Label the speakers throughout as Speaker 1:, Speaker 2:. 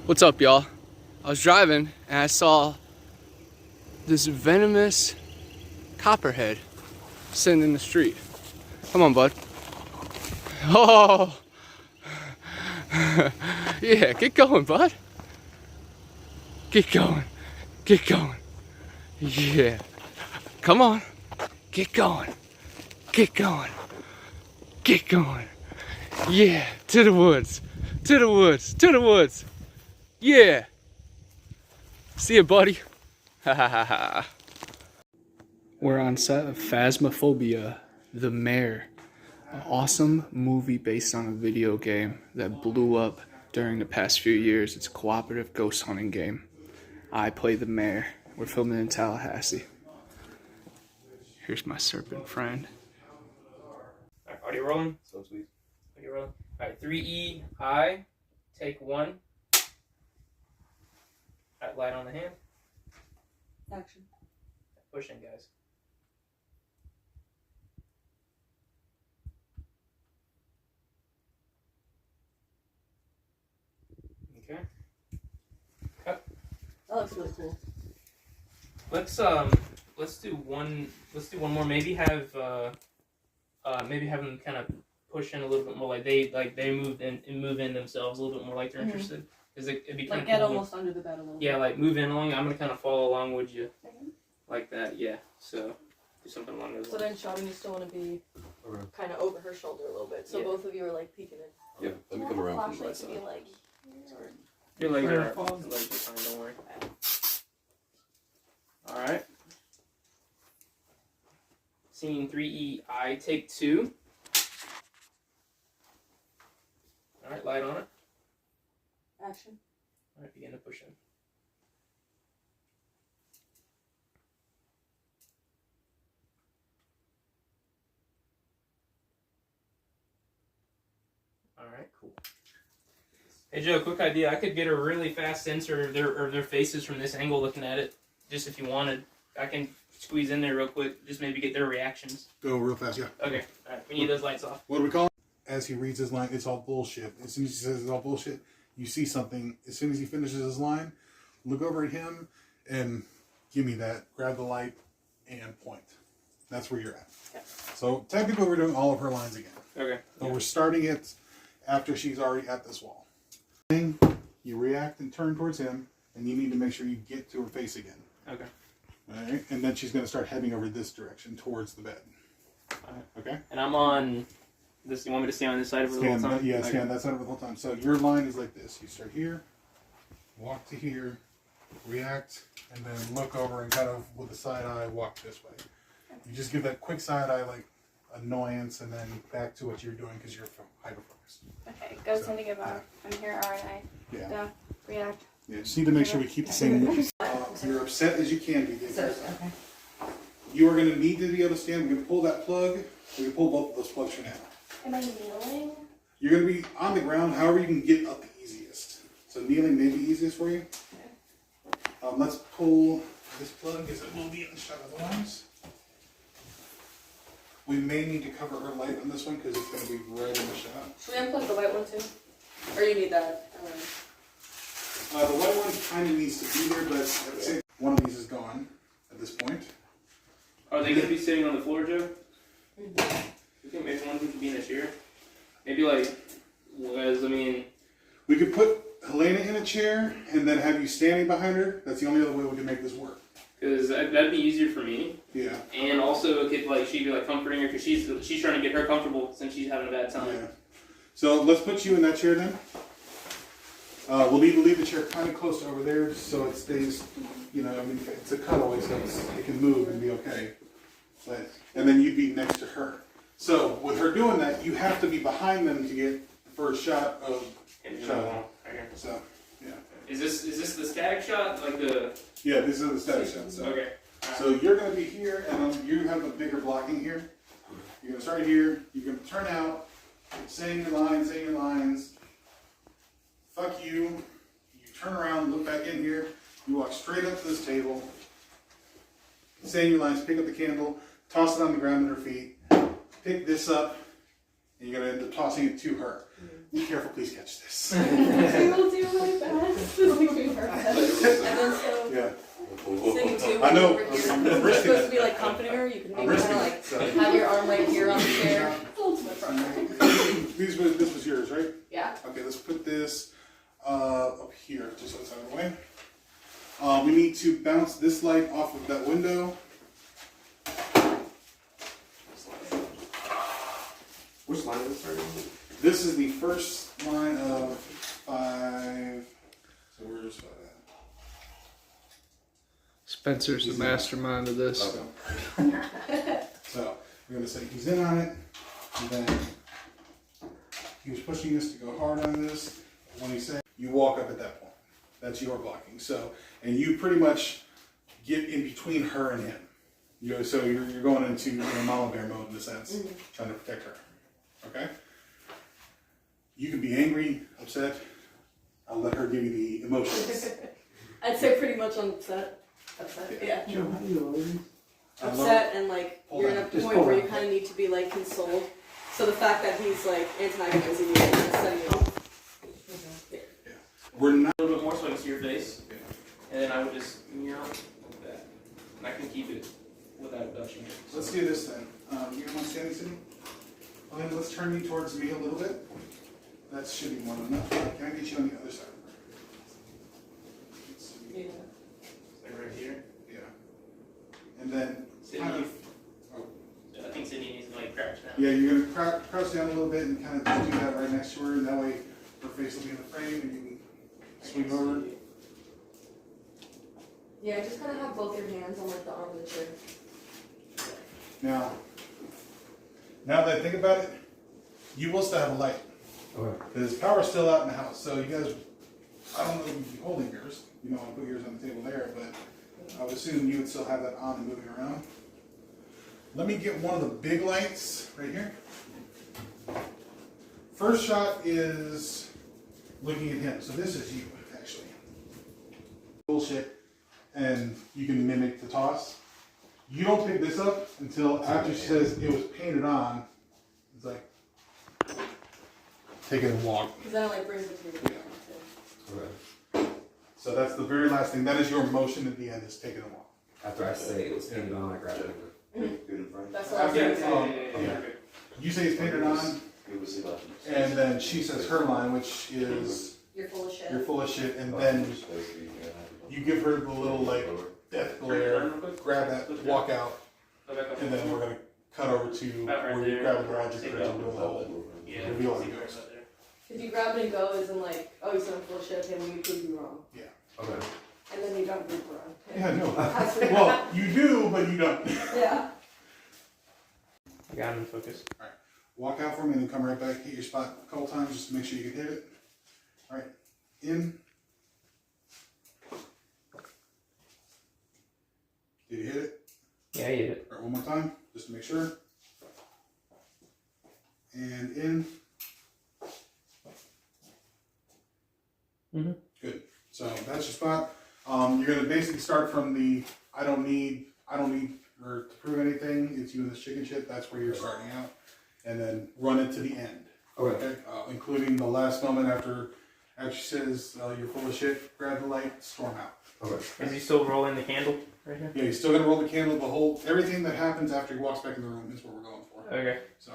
Speaker 1: What's up, y'all? I was driving and I saw this venomous copperhead sitting in the street. Come on, bud. Oh, yeah, get going, bud. Get going, get going. Yeah, come on, get going, get going, get going. Yeah, to the woods, to the woods, to the woods. Yeah. See ya, buddy. Ha ha ha ha. We're on set of Phasmophobia, The Mayor, an awesome movie based on a video game that blew up during the past few years. It's a cooperative ghost hunting game. I play the mayor. We're filming in Tallahassee. Here's my serpent friend.
Speaker 2: Alright, audio rolling. So sweet. Audio rolling. Alright, 3E, I, take 1. Alright, light on the hand.
Speaker 3: Action.
Speaker 2: Push in, guys. Okay. Cut.
Speaker 3: That looks really cool.
Speaker 2: Let's do one more. Maybe have them kind of push in a little bit more, like they move in themselves a little bit more, like they're interested. Because it'd be kind
Speaker 3: like
Speaker 2: of
Speaker 3: get
Speaker 2: cool
Speaker 3: almost under the bed a little bit.
Speaker 2: Yeah, like move in along. I'm gonna kind of follow along with you, like that. Yeah. So do something along those lines.
Speaker 3: So then, Sheldon, you still want to be kind of over her shoulder a little bit. So both of you are like peeking in.
Speaker 4: Yeah, let me come around from the right side.
Speaker 3: Like,
Speaker 2: Your legs are fine. Don't worry. All right. Scene 3E. I take 2. All right, light on it.
Speaker 3: Action.
Speaker 2: All right, begin to push in. All right, cool. Hey Joe, quick idea. I could get a really fast sensor of their faces from this angle, looking at it. Just if you wanted, I can squeeze in there real quick. Just maybe get their reactions.
Speaker 5: Go real fast, yeah.
Speaker 2: Okay. All right. We need those lights off.
Speaker 5: What do we call it? As he reads his line, it's all bullshit. As soon as he says it's all bullshit, you see something. As soon as he finishes his line, look over at him and give me that. Grab the light and point. That's where you're at.
Speaker 3: Okay.
Speaker 5: So technically we're doing all of her lines again.
Speaker 2: Okay.
Speaker 5: But we're starting it after she's already at this wall. You react and turn towards him, and you need to make sure you get to her face again.
Speaker 2: Okay.
Speaker 5: All right? And then she's going to start heading over this direction towards the bed.
Speaker 2: All right.
Speaker 5: Okay?
Speaker 2: And I'm on this. You want me to stay on this side of it the whole time?
Speaker 5: Yeah, stand that side of it the whole time. So your line is like this. You start here, walk to here, react, and then look over and kind of with a side eye walk this way. You just give that quick side eye like annoyance and then back to what you're doing because you're hyper focused.
Speaker 6: Okay, ghost hunting about. I'm here, RNA.
Speaker 5: Yeah.
Speaker 6: React.
Speaker 5: Yeah, just need to make sure we keep the same. You're upset as you can be.
Speaker 3: Okay.
Speaker 5: You are going to need to be able to stand. We're going to pull that plug. We're going to pull both of those plugs for now.
Speaker 6: Am I kneeling?
Speaker 5: You're going to be on the ground, however you can get up the easiest. So kneeling may be easiest for you. Let's pull this plug because it will be in the shot otherwise. We may need to cover her light on this one because it's going to be right in the shot.
Speaker 3: Should we unplug the white one too? Or you need that?
Speaker 5: The white one kind of needs to be there, but I would say one of these is gone at this point.
Speaker 2: Are they going to be sitting on the floor, Joe? You think maybe one of them could be in a chair? Maybe like, because I mean,
Speaker 5: We could put Helena in a chair and then have you standing behind her. That's the only other way we can make this work.
Speaker 2: because that'd be easier for me.
Speaker 5: Yeah.
Speaker 2: And also, it could she'd be like comforting her because she's trying to get her comfortable since she's having a bad time.
Speaker 5: Yeah. So let's put you in that chair then. We'll need to leave the chair kind of close to over there so it stays, I mean, it's a cutaway so it can move and be okay. And then you'd be next to her. So with her doing that, you have to be behind them to get the first shot of shot. So, yeah.
Speaker 2: Is this the static shot? Like the...
Speaker 5: Yeah, this is the static shot. So.
Speaker 2: Okay.
Speaker 5: So you're going to be here, and then you have a bigger blocking here. You're going to start here. You're going to turn out, saying your lines. Fuck you. You turn around, look back in here. You walk straight up to this table. Saying your lines, pick up the candle, toss it on the ground at her feet. Pick this up, and you're going to end up tossing it to her. Be careful, please catch this.
Speaker 6: I will do my best.
Speaker 3: maybe
Speaker 5: I know.
Speaker 3: over here. It's supposed to be like comforter. You can maybe kind of like have your arm right here on the chair.
Speaker 5: This was yours, right?
Speaker 3: Yeah.
Speaker 5: Okay, let's put this up here, just so it's out of the way. We need to bounce this light off of that window.
Speaker 4: Which line is this starting?
Speaker 5: This is the first line of 5. So where's 5 at?
Speaker 1: Spencer's the mastermind of this.
Speaker 5: So we're going to say he's in on it, and then he was pushing us to go hard on this. When he said, you walk up at that point. That's your blocking. So, and you pretty much get in between her and him. So you're going into mama bear mode in a sense, trying to protect her. Okay? You can be angry, upset. I'll let her give you the emotions.
Speaker 3: I'd say pretty much on upset. Yeah.
Speaker 4: Joe, how do you always?
Speaker 3: Upset and like
Speaker 5: Pull
Speaker 3: you're
Speaker 5: down.
Speaker 3: at a
Speaker 4: Just
Speaker 3: point
Speaker 4: pull
Speaker 3: where you
Speaker 4: down.
Speaker 3: kind of need to be like consoled. So the fact that he's like antagonizing you and setting you off.
Speaker 5: We're not.
Speaker 2: A little bit more so I can see your face. And then I would just meow like that. And I can keep it without touching it.
Speaker 5: Let's do this then. You want standing sitting? Well, then let's turn you towards me a little bit. That should be more than enough. Can I get you on the other side?
Speaker 3: Yeah.
Speaker 2: Like right here.
Speaker 5: Yeah. And then
Speaker 2: Sydney,
Speaker 5: kind of,
Speaker 2: I think Sydney needs to like crouch down.
Speaker 5: yeah, you're going to crouch down a little bit and kind of just do that right next to her, and that way her face will be in the frame and you can swing over.
Speaker 3: Yeah, just kind of have both your hands on like the arm of the chair.
Speaker 5: Now that I think about it, you will still have a light.
Speaker 4: Okay.
Speaker 5: Because power's still out in the house. So you guys, I don't know if you'd be holding yours. You know, I'll put yours on the table there, but I would assume you would still have that on and moving around. Let me get one of the big lights right here. First shot is looking at him. So this is you, actually. Bullshit. And you can mimic the toss. You don't pick this up until after she says it was painted on. It's like, taking a walk.
Speaker 3: Because then it like brings it to your
Speaker 4: Okay.
Speaker 5: So that's the very last thing. That is your motion at the end, is taking a walk.
Speaker 4: After I say it was painted on, I grab it. Good in front.
Speaker 3: That's what I was
Speaker 2: Yeah,
Speaker 3: saying.
Speaker 2: yeah.
Speaker 5: You say it's painted on, and then she says her line, which is
Speaker 3: You're full of shit.
Speaker 5: you're full of shit, and then you give her the little like death glare, grab that, walk out,
Speaker 2: Go back up.
Speaker 5: and then we're gonna cut over to where you grab the magic and doing the whole
Speaker 2: Yeah.
Speaker 5: reveal on
Speaker 2: See
Speaker 5: the
Speaker 2: where
Speaker 5: ghost.
Speaker 2: it's out there.
Speaker 3: If you grab it and go, isn't like, oh, you sound full of shit, and we prove you wrong.
Speaker 4: Okay.
Speaker 3: And then you don't prove wrong.
Speaker 5: Yeah, no.
Speaker 3: That's what-
Speaker 5: Well, you do, but you don't.
Speaker 3: Yeah.
Speaker 2: I got him in focus.
Speaker 5: Walk out for me and then come right back, hit your spot a couple times just to make sure you can hit it. All right, in. Did you hit it?
Speaker 2: Yeah, I hit it.
Speaker 5: All right, one more time, just to make sure. And in.
Speaker 2: Mhm.
Speaker 5: Good. So that's your spot. You're gonna basically start from the I don't need her to prove anything. It's you and this chicken shit. That's where you're starting out, and then run it to the end.
Speaker 4: Okay.
Speaker 5: Okay, including the last moment after she says you're full of shit. Grab the light, storm out.
Speaker 4: Okay.
Speaker 2: Is he still rolling the candle right here?
Speaker 5: Yeah, you're still gonna roll the candle. The whole everything that happens after he walks back in the room is what we're going for.
Speaker 2: Okay.
Speaker 5: So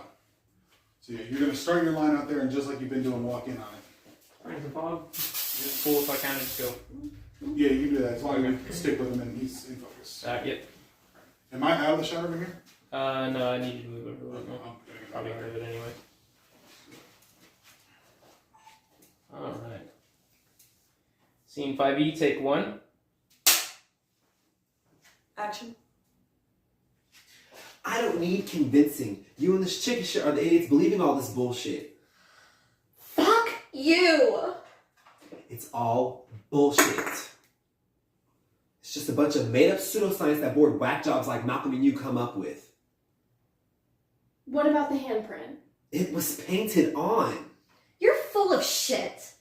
Speaker 5: yeah, you're gonna start your line out there, and just like you've been doing, walk in on it.
Speaker 2: Bring some fog. It's cool if I kind of just go.
Speaker 5: Yeah, you can do that as long as you stick with him and he's in focus.
Speaker 2: Yep.
Speaker 5: Am I out of the shot over here?
Speaker 2: No, I need to move over a little more.
Speaker 5: I'm gonna get
Speaker 2: Probably
Speaker 5: back.
Speaker 2: heard of it anyway. Alright. Scene 5E, take 1.
Speaker 3: Action.
Speaker 4: I don't need convincing. You and this chicken shit are the idiots believing all this bullshit.
Speaker 3: Fuck you!
Speaker 4: It's all bullshit. It's just a bunch of made-up pseudoscience that bored whack jobs like Malcolm and you come up with.
Speaker 6: What about the handprint?
Speaker 4: It was painted on.
Speaker 6: You're full of shit.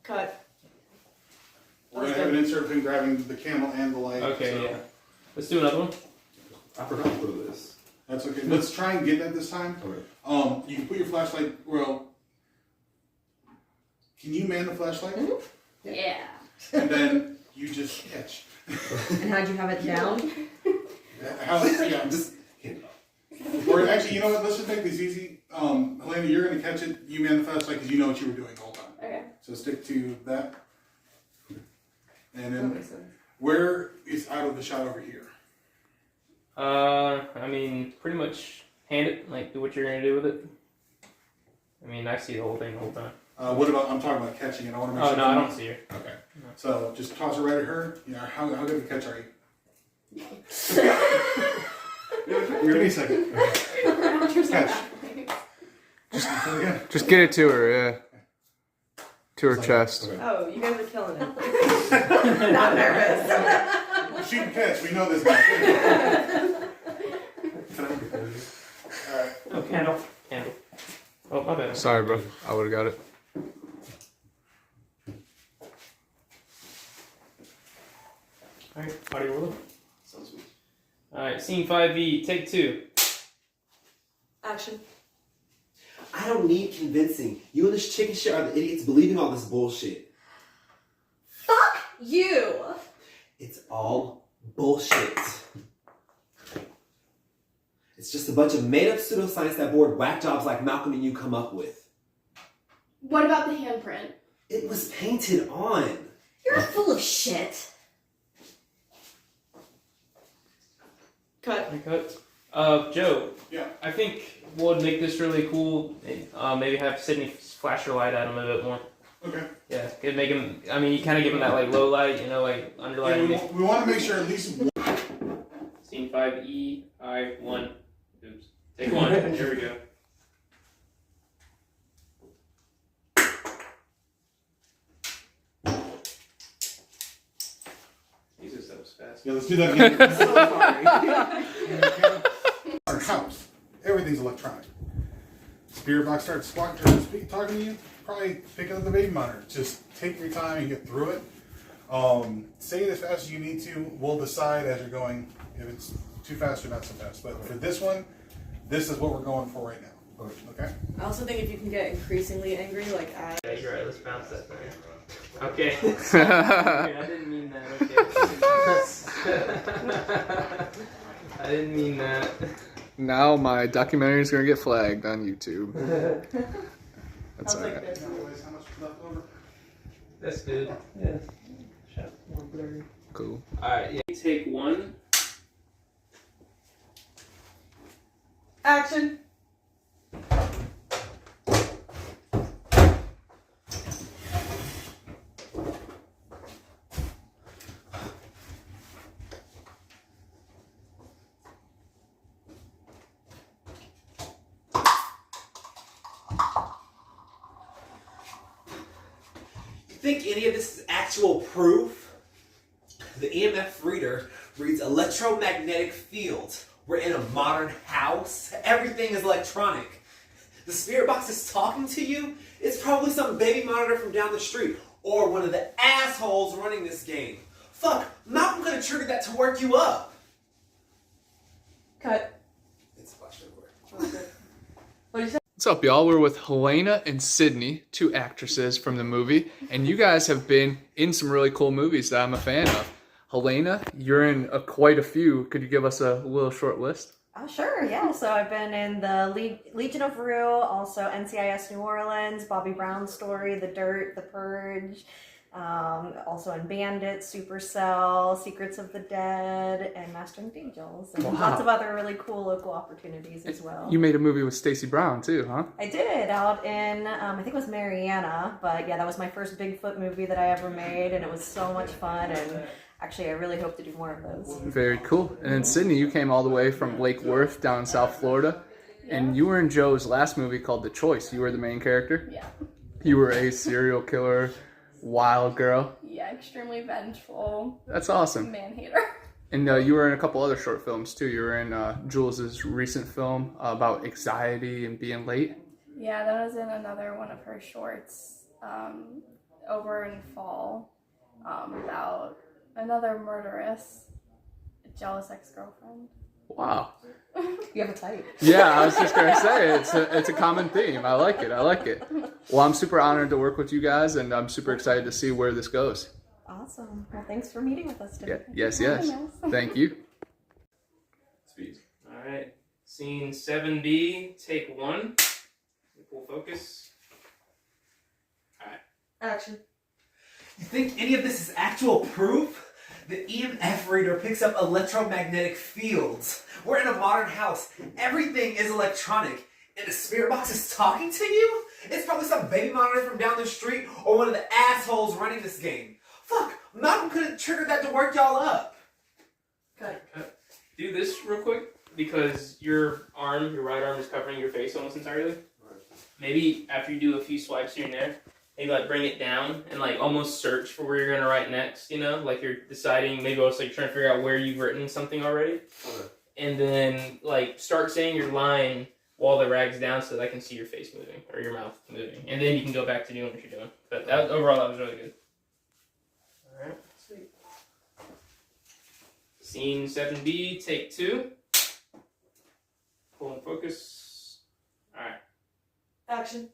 Speaker 3: Cut.
Speaker 5: We're gonna have an insert of him grabbing the candle and the light.
Speaker 2: Okay,
Speaker 5: so
Speaker 2: yeah. Let's do another one.
Speaker 4: I forgot to put this.
Speaker 5: That's okay. Let's try and get that this time.
Speaker 4: Okay.
Speaker 5: You can put your flashlight. Well, can you man the flashlight?
Speaker 3: Mhm.
Speaker 6: Yeah.
Speaker 5: And then you just catch.
Speaker 3: And how'd you have it down?
Speaker 5: Yeah, just or actually, you know what? Let's just make this easy. Helena, you're gonna catch it. You man the flashlight because you know what you were doing the whole time.
Speaker 3: Okay.
Speaker 5: So stick to that. And
Speaker 3: That
Speaker 5: then
Speaker 3: makes sense.
Speaker 5: where is out of the shot over here?
Speaker 2: I mean, pretty much hand it, like, do what you're gonna do with it. I mean, I see the whole thing the whole time.
Speaker 5: What about? I'm talking about catching it. I want to make
Speaker 2: Oh,
Speaker 5: sure.
Speaker 2: no, I don't see her.
Speaker 5: Okay. So just toss it right at her. You know how good of a catch are you? Give me a second. Catch. Again.
Speaker 1: Just get it to her, yeah. To her chest.
Speaker 5: Okay.
Speaker 3: Oh, you guys are killing it. Not nervous.
Speaker 5: Shoot and catch. We know this guy. Alright.
Speaker 2: Oh, candle. Oh, my bad.
Speaker 1: Sorry, bro. I would have got it.
Speaker 2: Alright, party roll. Sounds sweet. Alright, scene 5B, take 2.
Speaker 3: Action.
Speaker 4: I don't need convincing. You and this chicken shit are the idiots believing all this bullshit.
Speaker 6: Fuck you!
Speaker 4: It's all bullshit. It's just a bunch of made-up pseudoscience that bored whack jobs like Malcolm and you come up with.
Speaker 6: What about the handprint?
Speaker 4: It was painted on.
Speaker 6: You're full of shit.
Speaker 3: Cut.
Speaker 2: Joe.
Speaker 5: Yeah.
Speaker 2: I think what would make this really cool, maybe have Sydney flash her light at him a bit more.
Speaker 5: Okay.
Speaker 2: Yeah, could make him, I mean, you kind of give him that, like, low light, you know, like, underlight.
Speaker 5: Yeah, we want to make sure at least one.
Speaker 2: Scene 5E, I1. Oops. Take 1. Here we go. Jesus, that was fast.
Speaker 5: Yeah, let's do that again.
Speaker 3: So sorry.
Speaker 5: Our house. Everything's electronic. Spirit box starts talking to you. Probably picking up the baby monitor. Just take your time and get through it. Say it as fast as you need to. We'll decide as you're going if it's too fast or not so fast. But for this one, this is what we're going for right now. Okay?
Speaker 3: I also think if you can get increasingly angry, like I.
Speaker 2: Yeah, you're right. Let's bounce that thing. Okay. I didn't mean that. Okay. I didn't mean that.
Speaker 1: Now my documentary is gonna get flagged on YouTube. That's
Speaker 3: I'll take
Speaker 1: alright.
Speaker 3: this.
Speaker 5: How much is left over?
Speaker 2: That's good. Yeah. Shut up.
Speaker 1: Cool.
Speaker 2: Alright, yeah. Take 1.
Speaker 3: Action.
Speaker 4: Think any of this is actual proof? The EMF reader reads electromagnetic field. We're in a modern house. Everything is electronic. The spirit box is talking to you. It's probably some baby monitor from down the street or one of the assholes running this game. Fuck, Malcolm could have triggered that to work you up.
Speaker 3: Cut.
Speaker 4: It's flashed everywhere.
Speaker 3: What did you say?
Speaker 1: What's up, y'all? We're with Helena and Sydney, 2 actresses from the movie, and you guys have been in some really cool movies that I'm a fan of. Helena, you're in quite a few. Could you give us a little short list?
Speaker 7: Oh, sure, yeah. So I've been in the Legion of Rue, also NCIS New Orleans, Bobby Brown's Story, The Dirt, The Purge, also in Bandit, Supercell, Secrets of the Dead, and Mastering the Angels, and
Speaker 1: Wow.
Speaker 7: lots of other really cool local opportunities as well.
Speaker 1: You made a movie with Stacey Brown, too, huh?
Speaker 7: I did, out in, I think it was Mariana, but yeah, that was my first Bigfoot movie that I ever made, and it was so much fun, and actually I really hope to do more of those.
Speaker 1: Very cool. And then Sydney, you came all the way from Lake Worth down in South Florida, and you were in Joe's last movie called The Choice. You were the main character.
Speaker 6: Yeah.
Speaker 1: You were a serial killer, wild girl.
Speaker 6: Yeah, extremely vengeful,
Speaker 1: That's awesome.
Speaker 6: man-hater.
Speaker 1: And you were in a couple other short films, too. You were in Jules's recent film about anxiety and being late.
Speaker 6: Yeah, that was in another one of her shorts, over in fall, about another murderous, jealous ex-girlfriend.
Speaker 1: Wow.
Speaker 7: You have a type.
Speaker 1: Yeah, I was just gonna say it's a common theme. I like it. Well, I'm super honored to work with you guys, and I'm super excited to see where this goes.
Speaker 7: Awesome. Well, thanks for meeting with us today.
Speaker 1: Yeah, yes. Thank you.
Speaker 2: Speed. All right. Scene 7B, take 1. Full focus. All right.
Speaker 7: Action.
Speaker 4: You think any of this is actual proof? The EMF reader picks up electromagnetic fields. We're in a modern house. Everything is electronic. And the spirit box is talking to you? It's probably some baby monitor from down the street or one of the assholes running this game. Fuck, Malcolm could have triggered that to work y'all up.
Speaker 2: Cut. Do this real quick because your right arm is covering your face almost entirely. Maybe after you do a few swipes here and there, maybe like bring it down and like almost search for where you're gonna write next, you know? Like you're deciding, maybe also like trying to figure out where you've written something already.
Speaker 4: Okay.
Speaker 2: And then like start saying your line while the rag's down so that I can see your face moving or your mouth moving. And then you can go back to doing what you're doing. But overall that was really good. Alright, sweet. Scene 7B, take 2. Pull and focus. Alright.
Speaker 7: Action.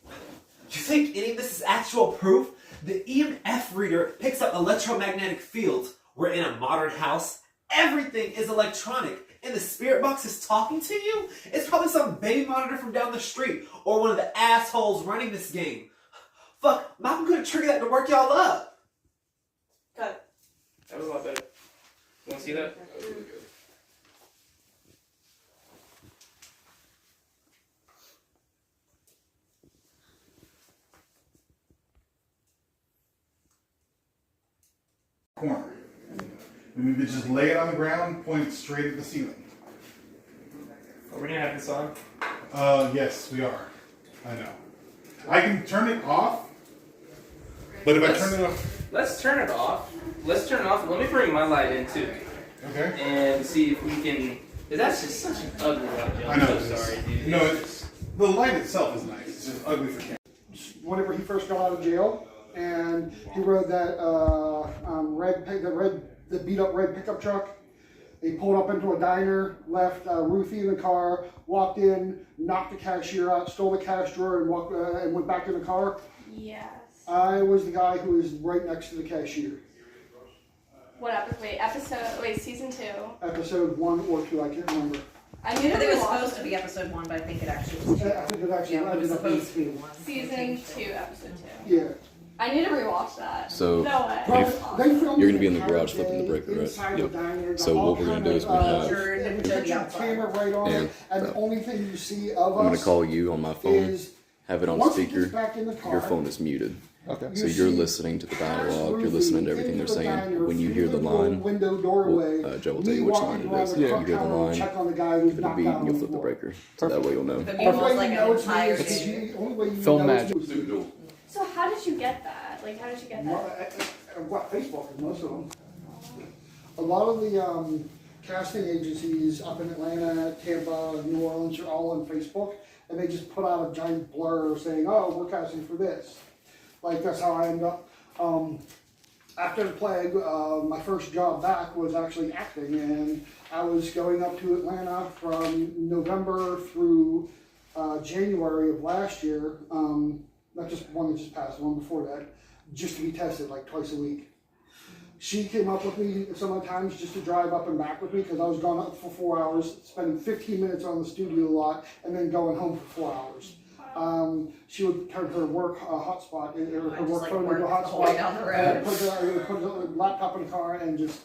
Speaker 4: You think any of this is actual proof? The EMF reader picks up electromagnetic fields. We're in a modern house. Everything is electronic. And the spirit box is talking to you? It's probably some baby monitor from down the street or one of the assholes running this game. Fuck, Malcolm could have triggered that to work y'all up.
Speaker 7: Cut.
Speaker 2: That was a lot better. You want to see that? That was really good.
Speaker 5: Corner. And we would just lay it on the ground, point it straight at the ceiling.
Speaker 2: Are we going to have this on?
Speaker 5: Yes, we are. I know. I can turn it off, but if I turn it off...
Speaker 2: Let's turn it off. Let's turn it off. Let me bring my light in too.
Speaker 5: Okay.
Speaker 2: And see if we can... That's just such an ugly light, Joe.
Speaker 5: I know.
Speaker 2: I'm so sorry, dude.
Speaker 5: No, the light itself is nice. It's just ugly for camera.
Speaker 8: Whenever he first got out of jail, and he rode that the beat up red pickup truck. He pulled up into a diner, left Ruthie in the car, walked in, knocked the cashier out, stole the cash drawer, and went back in the car.
Speaker 6: Yes.
Speaker 8: I was the guy who was right next to the cashier.
Speaker 6: What season 2.
Speaker 8: Episode 1 or 2, I can't remember.
Speaker 6: I
Speaker 7: I
Speaker 6: knew
Speaker 7: think it was
Speaker 6: we
Speaker 7: supposed
Speaker 6: watched
Speaker 7: to be episode 1, but I think it actually was 2.
Speaker 8: I think it actually
Speaker 7: Yeah, it was
Speaker 8: ended up being
Speaker 7: supposed to be 1.
Speaker 6: season 2, episode 2.
Speaker 8: Yeah.
Speaker 6: I need to rewatch that.
Speaker 9: So,
Speaker 6: no way.
Speaker 9: You're gonna be in the garage flipping the breaker, right? Yep. So what we're gonna do is we're gonna have...
Speaker 8: camera right on it, and the only thing you see of
Speaker 9: I'm gonna
Speaker 8: us
Speaker 9: call you on my phone,
Speaker 8: is
Speaker 9: have it on
Speaker 8: once he
Speaker 9: speaker,
Speaker 8: gets back in the car,
Speaker 9: your phone is muted.
Speaker 1: Okay.
Speaker 9: So you're listening to the dialogue, you're listening to everything they're saying. When you hear the line, Joe will tell you which line it is. If you hear the line, give it a beat and you'll flip the breaker. So that way you'll know.
Speaker 7: The mute was like an entire
Speaker 1: Film magic.
Speaker 6: So how did you get that? Like, how did you get that?
Speaker 8: Facebook is most of them. A lot of the casting agencies up in Atlanta, Tampa, New Orleans are all on Facebook, and they just put out a giant blur saying, "Oh, we're casting for this." Like that's how I ended up. After the plague, my first job back was actually acting, and I was going up to Atlanta from November through January of last year. Not just one that just passed, the one before that, just to be tested like twice a week. She came up with me some of the times just to drive up and back with me because I was gone up for 4 hours, spending 15 minutes on the studio lot, and then going home for 4 hours. She would turn her work hotspot, or her work phone into a hotspot, put the laptop in the car, and just,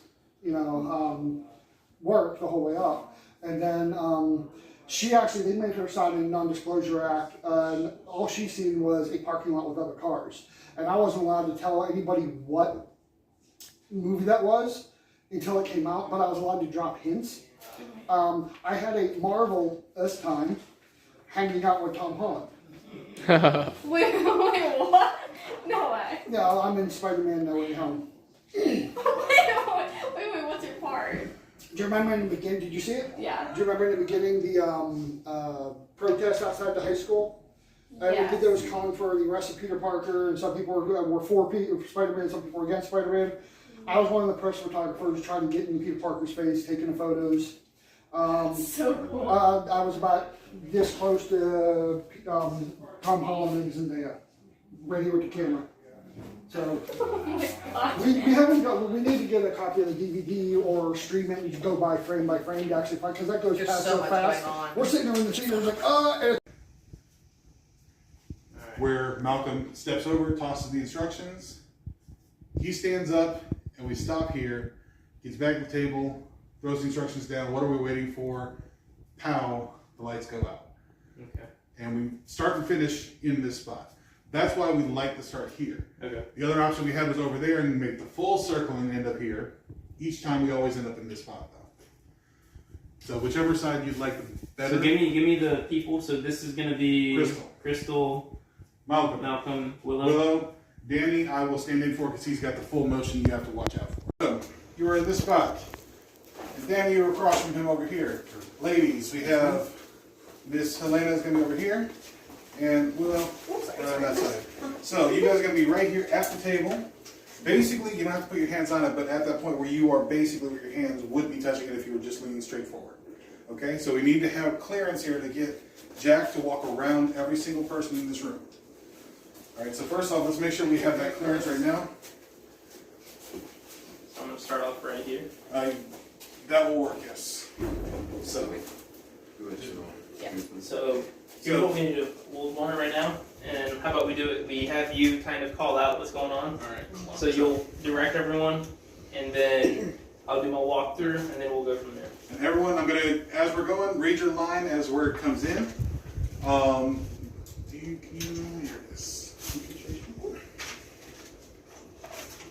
Speaker 8: work the whole way up. And then they made her sign a non-disclosure act, and all she seen was a parking lot with other cars. And I wasn't allowed to tell anybody what movie that was until it came out, but I was allowed to drop hints. I had a Marvel this time hanging out with Tom Holland.
Speaker 6: Wait, what? No way.
Speaker 8: No, I'm in Spider-Man No Way Home.
Speaker 6: wait, what's your part?
Speaker 8: Do you remember in the beginning, did you see it?
Speaker 6: Yeah.
Speaker 8: Do you remember in the beginning the protest outside the high school?
Speaker 6: Yes.
Speaker 8: I think there was calling for the arrest of Peter Parker, and some people were for Spider-Man, some people were against Spider-Man. I was one of the press photographers trying to get in Peter Parker's face, taking the photos.
Speaker 3: So cool.
Speaker 8: I was about this close to Tom Holland and Zendaya, right here with the camera. So we haven't got. We need to get a copy of the DVD or stream it and just go by frame to actually find, because that goes
Speaker 3: There's
Speaker 8: past
Speaker 3: so
Speaker 8: so
Speaker 3: much
Speaker 8: fast.
Speaker 3: going on.
Speaker 8: We're sitting there in the theater like, and
Speaker 5: Where Malcolm steps over, tosses the instructions. He stands up, and we stop here. Gets back to the table, throws the instructions down. What are we waiting for? Pow! The lights go out.
Speaker 2: Okay.
Speaker 5: And we start and finish in this spot. That's why we like to start here.
Speaker 2: Okay.
Speaker 5: The other option we have is over there and make the full circle and end up here. Each time we always end up in this spot though. So whichever side you'd like better.
Speaker 2: So give me the people. So this is gonna be Crystal,
Speaker 5: Malcolm,
Speaker 2: Willow.
Speaker 5: Danny, I will stand in for because he's got the full motion you have to watch out for. So you are in this spot. And Danny, you're across from him over here. Ladies, we have Miss Helena's gonna be over here. And Willow, on that side. So you guys are going to be right here at the table. Basically, you don't have to put your hands on it, but at that point where you are basically where your hands would be touching it if you were just leaning straight forward. Okay, so we need to have clearance here to get Jack to walk around every single person in this room. All right, so first off, let's make sure we have that clearance right now.
Speaker 2: So I'm gonna start off right here.
Speaker 5: That will work, yes. So.
Speaker 2: Yeah. So here's what we need to do. We'll warn it right now, and how about we do it? We have you kind of call out what's going on.
Speaker 1: All right.
Speaker 2: So you'll direct everyone, and then I'll do my walkthrough, and then we'll go from there.
Speaker 5: And everyone, I'm gonna, as we're going, read your line as where it comes in. Here it is.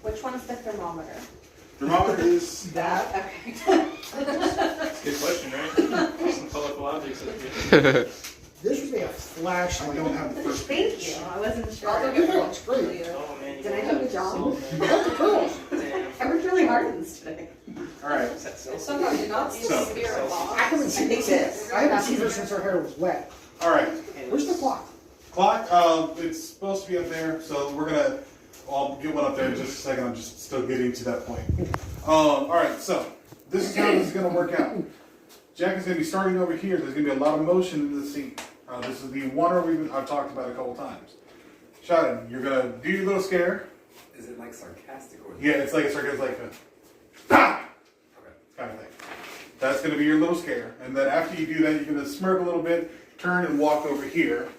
Speaker 7: Which one is the thermometer?
Speaker 5: Thermometer is
Speaker 7: That? Okay.
Speaker 2: Good question, right? Some colorful objects up here.
Speaker 8: this would be a flashlight.
Speaker 5: I don't have the first
Speaker 7: Thank
Speaker 5: page.
Speaker 7: you. I wasn't sure.
Speaker 3: I'll go get
Speaker 8: Yeah,
Speaker 3: one.
Speaker 8: it's great.
Speaker 2: Oh man, you
Speaker 7: Did I
Speaker 2: guys
Speaker 7: do a
Speaker 2: are
Speaker 7: good job?
Speaker 2: so
Speaker 8: You got the curls.
Speaker 2: Damn.
Speaker 7: I worked really hard on this today.
Speaker 5: All right.
Speaker 3: Somehow did not see
Speaker 5: So-
Speaker 3: the spirit box.
Speaker 8: I haven't seen this. I haven't seen her since her hair was wet.
Speaker 5: All right.
Speaker 8: Where's the clock?
Speaker 5: Clock. It's supposed to be up there, so we're gonna. I'll get one up there in just a second. I'm just still getting to that point. All right. So this is how this is gonna work out. Jack is gonna be starting over here. There's gonna be a lot of motion in the scene. This is the one I've talked about a couple times. Shotgun, you're gonna do your little scare.
Speaker 4: Is it like sarcastic or?
Speaker 5: Yeah, it's like a sarcastic, like a ah! Kind of thing. That's gonna be your little scare, and then after you do that, you're gonna smirk a little bit, turn and walk over here,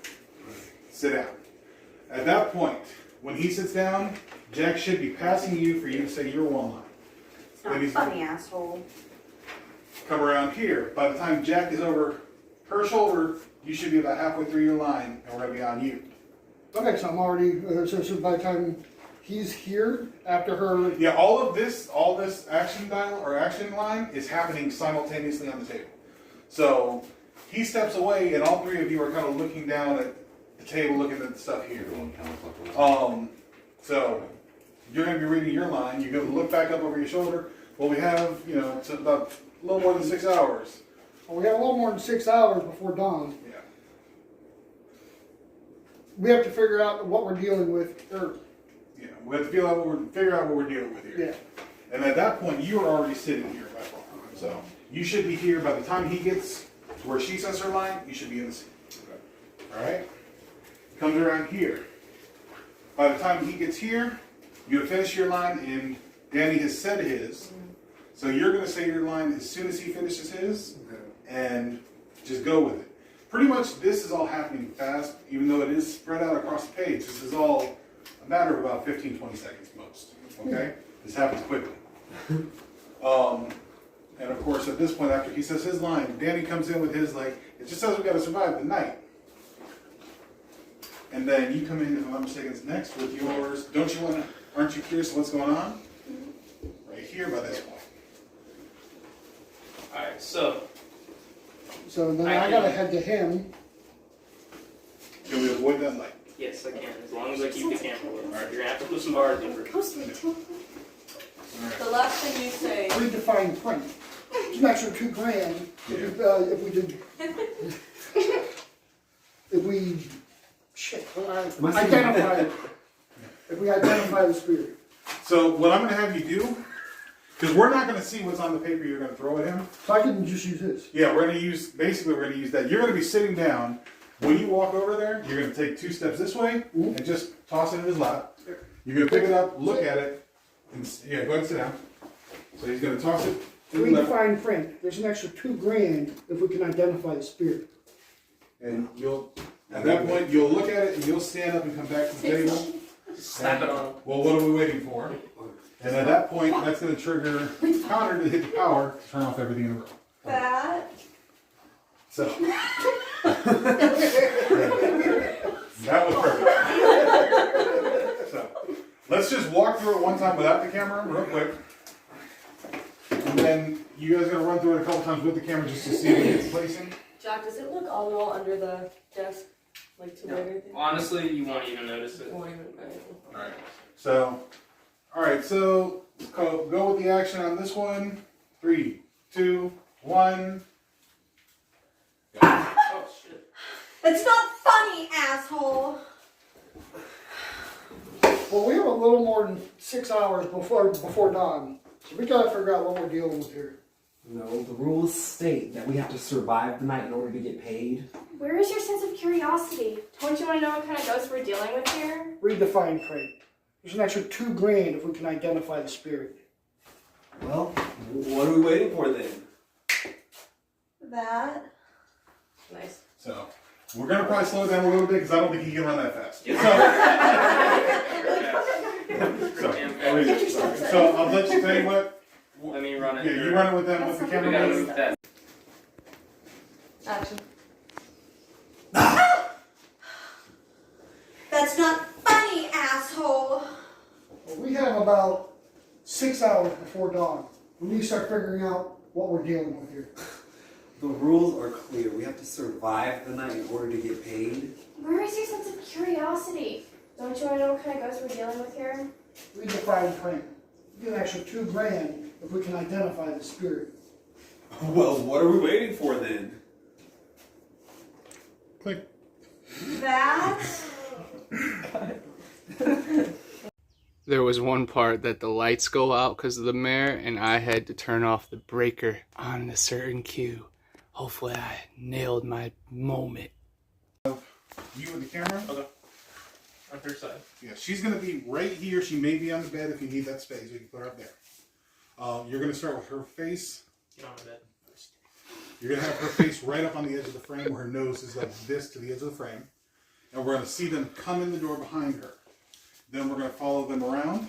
Speaker 5: sit down. At that point, when he sits down, Jack should be passing you for you to say your one line.
Speaker 7: It's not
Speaker 5: Then he's
Speaker 7: funny, asshole.
Speaker 5: Come around here. By the time Jack is over her shoulder, you should be about halfway through your line, and we're gonna be on you.
Speaker 8: Okay, so I'm already, so by the time he's here, after her...
Speaker 5: Yeah, all this action dial or action line is happening simultaneously on the table. So he steps away, and all three of you are kind of looking down at the table, looking at the stuff here. So you're going to be reading your line. You're going to look back up over your shoulder. Well, we have, it's about a little more than 6 hours.
Speaker 8: Well, we have a little more than 6 hours before dawn.
Speaker 5: Yeah.
Speaker 8: We have to figure out what we're dealing with.
Speaker 5: Yeah, we have to figure out what we're dealing with here.
Speaker 8: Yeah.
Speaker 5: And at that point, you are already sitting here by far. So you should be here by the time he gets to where she says her line. You should be in the scene. All right. Comes around here. By the time he gets here, you have finished your line, and Danny has said his. So you're going to say your line as soon as he finishes his, and just go with it. Pretty much, this is all happening fast, even though it is spread out across the page. This is all a matter of about 15, 20 seconds most. Okay? This happens quickly. And of course, at this point, after he says his line, Danny comes in with his, like, it just says we got to survive the night. And then you come in, if I'm not mistaken, it's next with yours. Aren't you curious what's going on? Right here by this point.
Speaker 2: Alright, so
Speaker 8: then I gotta head to him.
Speaker 5: Can we avoid that light?
Speaker 2: yes, I can, as long as I keep the camera lit. Alright, you're gonna have to put some bars in for
Speaker 3: The last thing you say.
Speaker 8: Redefine print. It's an extra $2,000 if we did. If we identify it. If we identify the spirit.
Speaker 5: So what I'm going to have you do, because we're not going to see what's on the paper you're going to throw at him.
Speaker 8: So I can just use his.
Speaker 5: Yeah, we're going to use that. You're going to be sitting down. When you walk over there, you're going to take 2 steps this way and just toss it in his lap. You're going to pick it up, look at it, and go ahead and sit down. So he's going to toss it.
Speaker 8: Read the fine print. There's an extra $2,000 if we can identify the spirit.
Speaker 5: And at that point, you'll look at it and you'll stand up and come back to the table.
Speaker 2: Slap it on.
Speaker 5: Well, what are we waiting for? And at that point, that's going to trigger Connor to hit the power to turn off everything in the room.
Speaker 7: That.
Speaker 5: So. That was perfect. So, let's just walk through it one time without the camera, real quick. And then you guys are going to run through it a couple times with the camera just to see if it gets placing.
Speaker 3: Jack, does it look all the way under the desk? Like too big or anything?
Speaker 2: Honestly, you won't even notice it.
Speaker 3: Won't even.
Speaker 5: Alright. So, go with the action on this one. 3, 2, 1.
Speaker 2: Oh shit.
Speaker 7: It's not funny, asshole.
Speaker 8: Well, we have a little more than 6 hours before dawn, so we gotta figure out what we're dealing with here.
Speaker 4: No, the rules state that we have to survive the night in order to get paid.
Speaker 6: Where is your sense of curiosity? Don't you want to know what kind of ghosts we're dealing with here?
Speaker 8: Read the fine print. There's an extra $2,000 if we can identify the spirit.
Speaker 4: Well, what are we waiting for then?
Speaker 7: That.
Speaker 3: Nice.
Speaker 5: So, we're going to probably slow it down a little bit because I don't think he can run that fast. So I'll let you tell you what.
Speaker 2: Let me run it.
Speaker 5: Yeah, you run it with them with the
Speaker 2: We gotta
Speaker 5: camera.
Speaker 2: move that.
Speaker 3: Action.
Speaker 7: That's not funny, asshole.
Speaker 8: Well, we have about 6 hours before dawn. We need to start figuring out what we're dealing with here.
Speaker 4: The rules are clear. We have to survive the night in order to get paid.
Speaker 6: Where is your sense of curiosity? Don't you want to know what kind of ghosts we're dealing with here?
Speaker 8: Read the fine print. We get an extra $2,000 if we can identify the spirit.
Speaker 4: Well, what are we waiting for then?
Speaker 5: Click.
Speaker 7: That.
Speaker 1: There was one part that the lights go out because of the mayor, and I had to turn off the breaker on a certain cue. Hopefully I nailed my moment.
Speaker 5: You with the camera?
Speaker 2: Okay. On her side.
Speaker 5: Yeah, she's going to be right here. She may be on the bed if you need that space. We can put her up there. You're going to start with her face.
Speaker 2: Get on the bed.
Speaker 5: You're going to have her face right up on the edge of the frame where her nose is like this to the edge of the frame. And we're going to see them come in the door behind her. Then we're going to follow them around,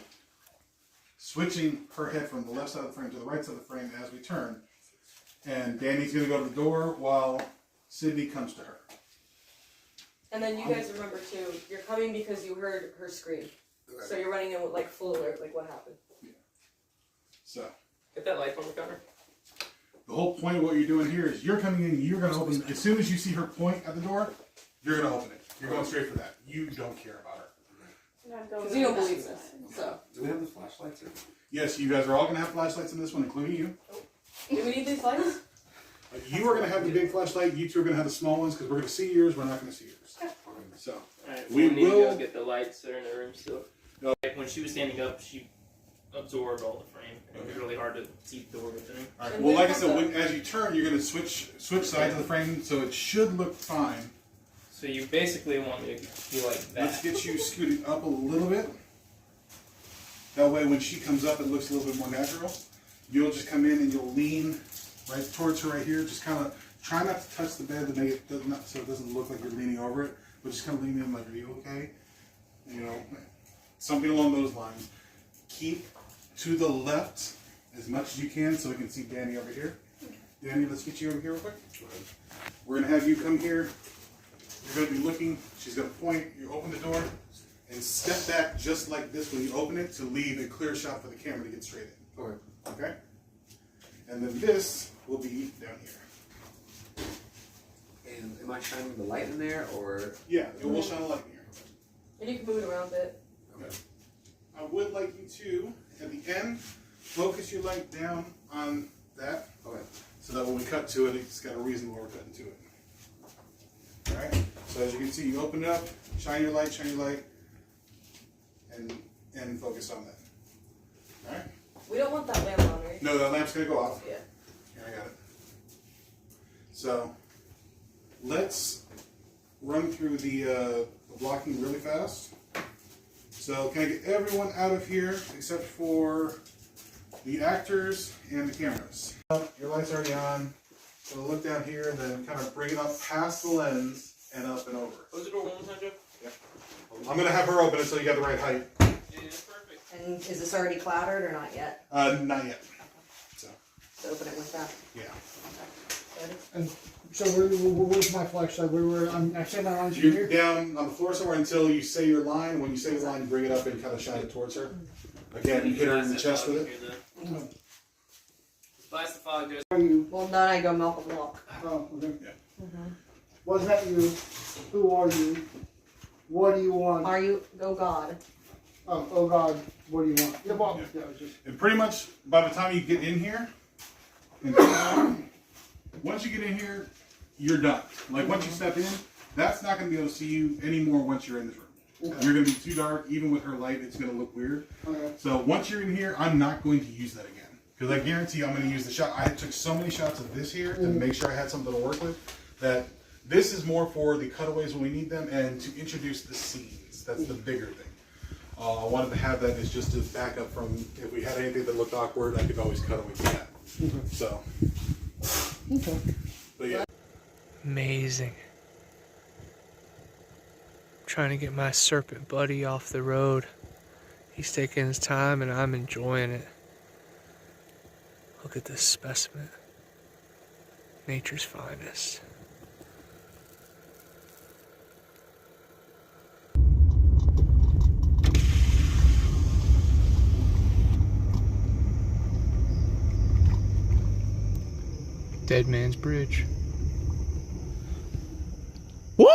Speaker 5: switching her head from the left side of the frame to the right side of the frame as we turn. And Danny's going to go to the door while Sydney comes to her.
Speaker 3: And then you guys remember too, you're coming because you heard her scream. So you're running in with like full alert, like what happened.
Speaker 5: Yeah. So.
Speaker 2: Get that light from the counter.
Speaker 5: The whole point of what you're doing here is you're coming in, you're going to open, as soon as you see her point at the door, you're going to open it. You're going straight for that. You don't care about her.
Speaker 3: Because you don't believe this. So.
Speaker 4: Do we have the flashlights? Or?
Speaker 5: Yes, you guys are all going to have flashlights in this one, including you.
Speaker 3: Do we need these lights?
Speaker 5: You are going to have the big flashlight. You two are going to have the small ones because we're going to see yours. We're not going to see yours. So,
Speaker 2: Alright,
Speaker 5: we
Speaker 2: need to
Speaker 5: will
Speaker 2: go get the lights that are in the room still.
Speaker 5: No.
Speaker 2: Like when she was standing up, she absorbed all the frame. It was really hard to see the door within it.
Speaker 5: All right. Well, like I said, as you turn, you're going to switch sides of the frame, so it should look fine.
Speaker 2: So you basically want me to be like that.
Speaker 5: Let's get you scooted up a little bit. That way, when she comes up, it looks a little bit more natural. You'll just come in and you'll lean right towards her right here. Just kind of try not to touch the bed to make it so it doesn't look like you're leaning over it, but just kind of lean in like, are you okay? You know, something along those lines. Keep to the left as much as you can so we can see Danny over here. Danny, let's get you over here real quick. We're going to have you come here. You're going to be looking. She's going to point. You open the door and step back just like this when you open it to leave a clear shot for the camera to get straight in.
Speaker 4: Okay.
Speaker 5: Okay? And then this will be down here.
Speaker 4: And am I shining the light in there, or?
Speaker 5: Yeah, it will shine a light in here.
Speaker 3: And you can move it around a bit.
Speaker 5: Okay. I would like you to, at the end, focus your light down on that.
Speaker 4: Okay.
Speaker 5: So that when we cut to it, it's got a reason why we're cutting to it. Alright? So as you can see, you open it up, shine your light, and focus on that. Alright.
Speaker 3: We don't want that lamp on, right?
Speaker 5: No, that lamp's gonna go off.
Speaker 3: Yeah.
Speaker 5: Here, I got it. So, let's run through the blocking really fast. So, can I get everyone out of here except for the actors and the cameras? Your light's already on. So look down here and then kind of bring it up past the lens and up and over.
Speaker 2: Close the door one more time, Joe.
Speaker 5: Yeah. I'm going to have her open it so you got the right height.
Speaker 2: Yeah, that's perfect.
Speaker 7: And is this already clattered or not yet?
Speaker 5: Not yet. So
Speaker 7: open it with that.
Speaker 5: Yeah.
Speaker 8: And so where's my flex? Like I said my line's
Speaker 5: You're
Speaker 8: here.
Speaker 5: down on the floor somewhere until you say your line. When you say your line, bring it up and kind of shine it towards her. Again, you hit her in the chest with it.
Speaker 2: Blast the fog, Joe.
Speaker 8: Are you?
Speaker 7: Well, then I go Malcolm Walk.
Speaker 8: Oh, okay.
Speaker 5: Yeah.
Speaker 8: Was that you? Who are you? What do you want?
Speaker 7: Are you? Go God.
Speaker 8: Oh God, what do you want? Yeah, well,
Speaker 5: Yeah.
Speaker 8: it was just.
Speaker 5: And pretty much by the time you get in here, and once you get in here, you're done. Like once you step in, that's not going to be able to see you anymore once you're in this room.
Speaker 8: Okay.
Speaker 5: You're going to be too dark. Even with her light, it's going to look weird.
Speaker 8: Okay.
Speaker 5: So once you're in here, I'm not going to use that again. Because I guarantee I'm going to use the shot. I took so many shots of this here to make sure I had something to work with, that this is more for the cutaways when we need them and to introduce the scenes. That's the bigger thing. I wanted to have that as just a backup from if we had anything that looked awkward, I could always cut away to that. So,
Speaker 8: Okay.
Speaker 5: but yeah.
Speaker 1: Amazing. Trying to get my serpent buddy off the road. He's taking his time and I'm enjoying it. Look at this specimen. Nature's finest. Dead Man's Bridge. Woo!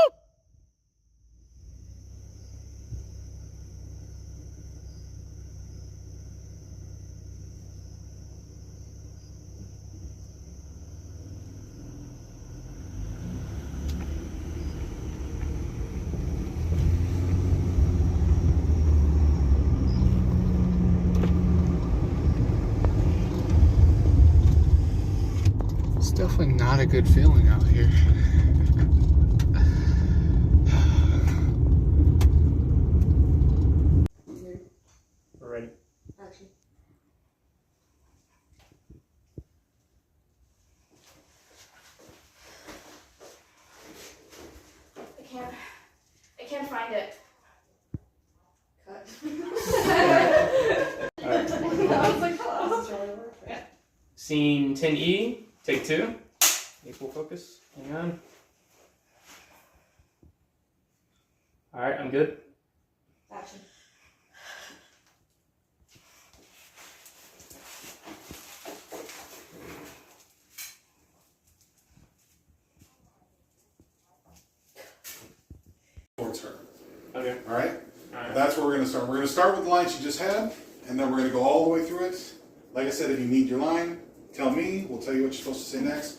Speaker 1: It's definitely not a good feeling out here.
Speaker 2: We're ready.
Speaker 3: Action.
Speaker 6: I can't find it.
Speaker 3: Cut.
Speaker 2: Scene 10E, take 2. Equal focus. Hang on. Alright, I'm good.
Speaker 3: Action.
Speaker 5: Towards her.
Speaker 2: Okay.
Speaker 5: All right?
Speaker 2: Alright.
Speaker 5: That's where we're going to start. We're going to start with the line she just had, and then we're going to go all the way through it. Like I said, if you need your line, tell me. We'll tell you what you're supposed to say next.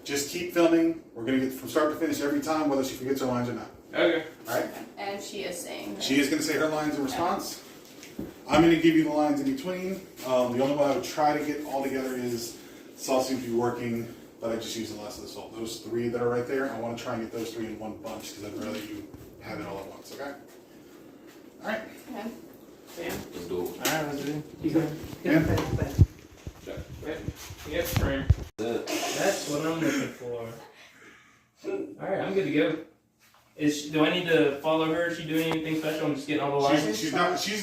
Speaker 5: Just keep filming. We're going to get from start to finish every time, whether she forgets her lines or not.
Speaker 2: Okay.
Speaker 5: All right?
Speaker 6: And she is saying
Speaker 5: She is going to say her lines in response. I'm going to give you the lines in between. The only one I would try to get all together is salt seems to be working, but I just use the less of the salt. Those 3 that are right there, I want to try and get those 3 in one bunch because I'd rather you have it all at once, okay? All right.
Speaker 6: Okay.
Speaker 2: Sam?
Speaker 9: Let's do it.
Speaker 2: Alright, let's do it. Keep going.
Speaker 5: And
Speaker 2: Yep, frame. That's what I'm looking for. Alright, I'm good to go. Do I need to follow her? Is she doing anything special? I'm just getting all the lines.
Speaker 5: she's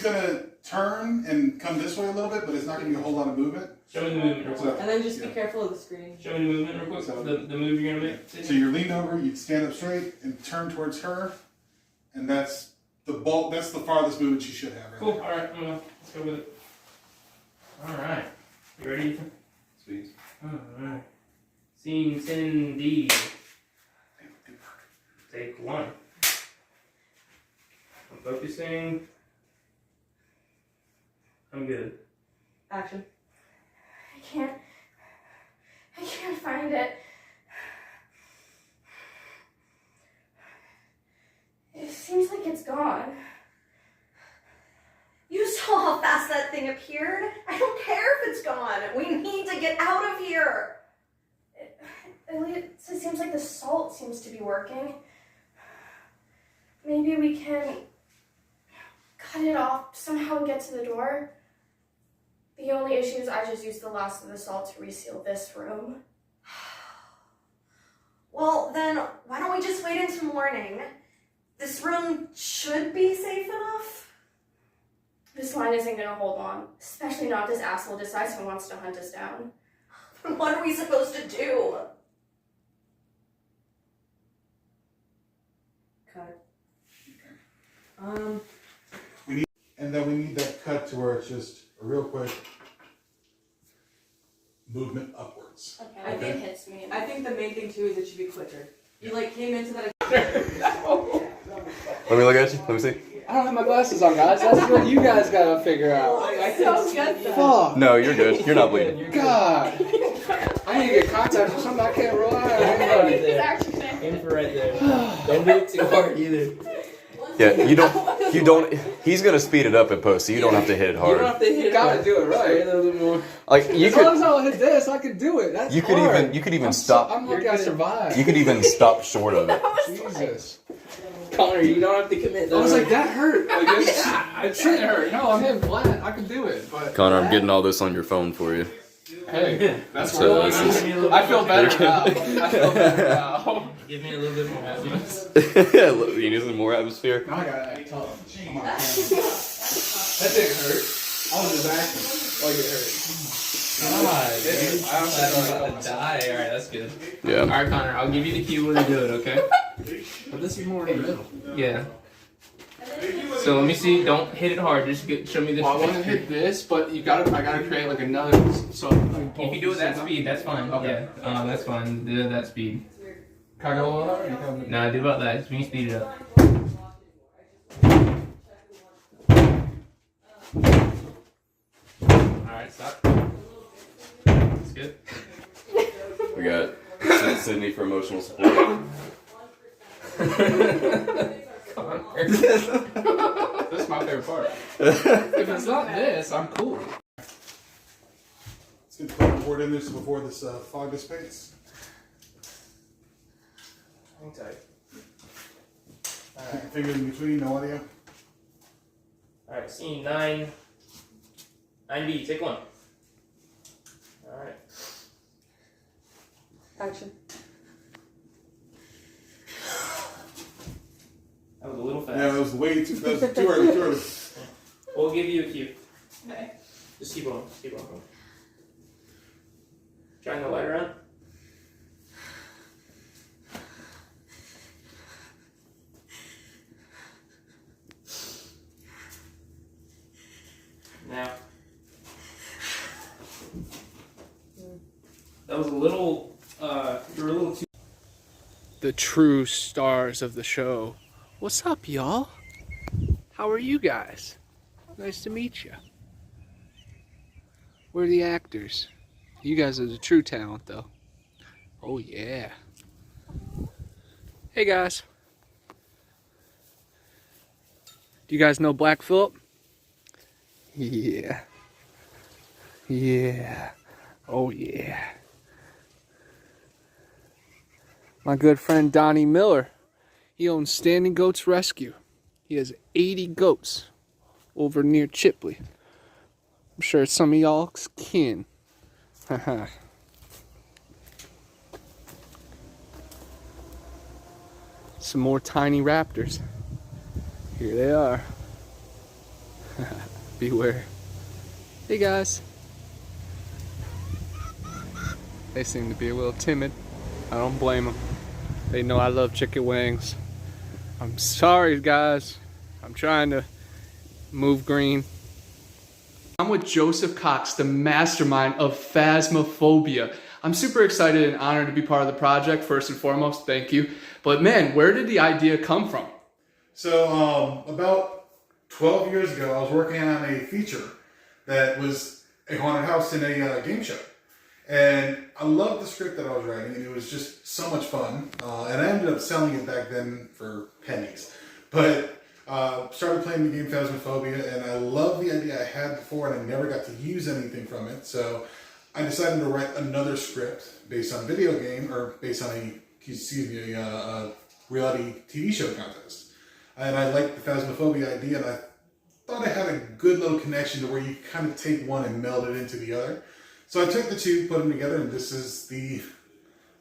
Speaker 5: going to turn and come this way a little bit, but it's not going to be a whole lot of movement.
Speaker 2: Show me the movement real quick.
Speaker 3: And then just be careful of the screen.
Speaker 2: Show me the movement real quick.
Speaker 5: So-
Speaker 2: The move you're gonna make.
Speaker 5: So you're leaned over, you stand up straight and turn towards her, and that's the bulk. That's the farthest movement she should have. Right
Speaker 2: Cool.
Speaker 5: there.
Speaker 2: Alright, let's go with it. Alright. You ready, Ethan?
Speaker 9: Sweet.
Speaker 2: Alright. Scene 10D. Take 1. I'm focusing. I'm good.
Speaker 3: Action.
Speaker 6: I can't find it. It seems like it's gone.
Speaker 7: You saw how fast that thing appeared. I don't care if it's gone. We need to get out of here.
Speaker 6: At least it seems like the salt seems to be working. Maybe we can cut it off somehow and get to the door. The only issue is I just used the last of the salt to reseal this room.
Speaker 7: Well, then why don't we just wait until morning? This room should be safe enough.
Speaker 6: This line isn't gonna hold long, especially not if this asshole decides he wants to hunt us down.
Speaker 7: What are we supposed to do? Cut.
Speaker 5: And then we need that cut to where it's just a real quick movement upwards.
Speaker 6: Okay, I think it hits me.
Speaker 3: I think the main thing too is it should be quicker. You like came into that.
Speaker 9: Let me look at you. Let me see.
Speaker 1: I don't have my glasses on, guys. That's what you guys gotta figure out.
Speaker 6: So good though.
Speaker 1: Fuck.
Speaker 9: No, you're good. You're not bleeding.
Speaker 1: God. I need to get contact with somebody I can't rely on.
Speaker 2: Right there.
Speaker 6: Actually,
Speaker 2: Aim for right there. Don't do it too hard either.
Speaker 9: Yeah, you don't. He's gonna speed it up in post, so you don't have to hit it
Speaker 2: You don't
Speaker 9: hard.
Speaker 2: have to hit it.
Speaker 1: Gotta do it right.
Speaker 2: A little bit more.
Speaker 9: Like you
Speaker 1: As long as
Speaker 9: could,
Speaker 1: I don't hit this, I could do it. That's
Speaker 9: you could
Speaker 1: hard.
Speaker 9: even
Speaker 1: I'm
Speaker 9: stop.
Speaker 1: I'm lucky I survived.
Speaker 9: You could even stop short of it.
Speaker 1: Jesus.
Speaker 2: Connor, you don't have to commit.
Speaker 1: I was like, that hurt. Like, it shouldn't hurt. No, I'm hitting flat. I can do it. But
Speaker 9: Connor, I'm getting all this on your phone for you.
Speaker 1: hey, that's
Speaker 9: So
Speaker 1: what
Speaker 9: this is-
Speaker 1: I feel better now. I feel better now.
Speaker 2: Give me a little bit more happiness.
Speaker 9: You need some more atmosphere.
Speaker 1: Now I gotta act tough. Come on, that didn't hurt. I was just acting like it hurt.
Speaker 2: God, dude.
Speaker 1: I honestly
Speaker 2: I'm about to die. Alright, that's good.
Speaker 9: Yeah.
Speaker 2: Alright, Connor, I'll give you the cue when to do it, okay?
Speaker 1: But this is more in the middle.
Speaker 2: Yeah. So let me see. Don't hit it hard. Just show me this.
Speaker 1: Well, I want to hit this, but I gotta create like another. So
Speaker 2: If you do it that speed, that's fine.
Speaker 1: Okay.
Speaker 2: Yeah. That's fine. Do it that speed.
Speaker 1: Can I go a little higher? You can-
Speaker 2: Nah, do about that. We can speed it up. Alright, stop. That's good.
Speaker 9: We got Sydney for emotional support.
Speaker 1: That's my favorite part. If it's not this, I'm cool.
Speaker 5: Let's get the cutting board in there so before this fog dissipates.
Speaker 2: Hang tight.
Speaker 5: Keep your fingers in between, no audio.
Speaker 2: Alright, scene 9. 9B, take one. Alright.
Speaker 3: Action.
Speaker 2: That was a little fast.
Speaker 5: Yeah, that was way too. That was too early. Too early.
Speaker 2: We'll give you a cue.
Speaker 3: Okay.
Speaker 2: Just keep on. Just keep on. Shine the light around. Now. That was a little, you were a little too...
Speaker 1: The true stars of the show. What's up, y'all? How are you guys? Nice to meet you. We're the actors. You guys are the true talent, though. Oh, yeah. Hey, guys. Do you guys know Black Phillip? Yeah. Yeah. Oh, yeah. My good friend Donnie Miller. He owns Standing Goats Rescue. He has 80 goats over near Chipley. I'm sure some of y'all's kin. Haha. Some more tiny raptors. Here they are. Beware. Hey guys. They seem to be a little timid. I don't blame them. They know I love chicken wings. I'm sorry guys. I'm trying to move green. I'm with Joseph Cox, the mastermind of Phasmophobia. I'm super excited and honored to be part of the project, first and foremost, thank you. But man, where did the idea come from?
Speaker 5: So about 12 years ago, I was working on a feature that was a haunted house in a game show. And I loved the script that I was writing, and it was just so much fun. And I ended up selling it back then for pennies. But Started playing the game Phasmophobia, and I love the idea I had before, and I never got to use anything from it. So I decided to write another script based on a video game, or based on a reality TV show contest. And I liked the Phasmophobia idea, and I thought I had a good little connection to where you kind of take one and meld it into the other. So I took the two, put them together, and this is the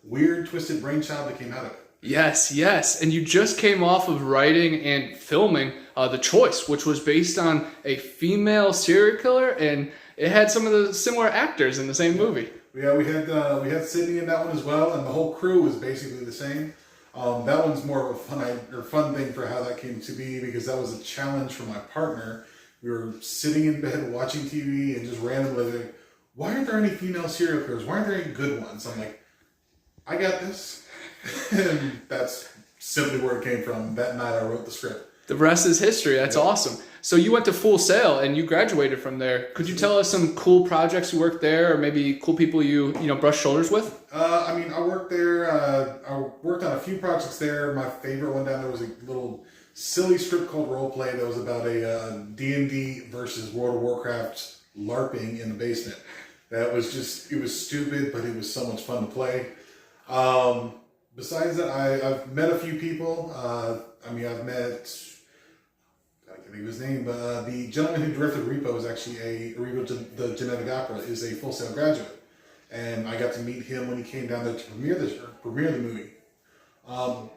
Speaker 5: weird, twisted brainchild that came out of it.
Speaker 1: Yes, yes. And you just came off of writing and filming The Choice, which was based on a female serial killer, and it had some of the similar actors in the same movie.
Speaker 5: Yeah, we had Sydney in that one as well, and the whole crew was basically the same. That one's more of a fun thing for how that came to be, because that was a challenge for my partner. We were sitting in bed watching TV and just randomly like, why aren't there any female serial killers? Why aren't there any good ones? I'm like, I got this. And that's simply where it came from. That night I wrote the script.
Speaker 1: The rest is history. That's awesome. So you went to Full Sail and you graduated from there. Could you tell us some cool projects you worked there, or maybe cool people you brushed shoulders with?
Speaker 5: I worked there. I worked on a few projects there. My favorite one down there was a little silly script called Roleplay that was about a D&D versus World of Warcraft LARPing in the basement. That was it was stupid, but it was so much fun to play. Besides that, I've met a few people. I've met, I can't think of his name, but the gentleman who directed Repo is actually Repo, the Genetic Opera, is a Full Sail graduate. And I got to meet him when he came down there to premiere the movie. A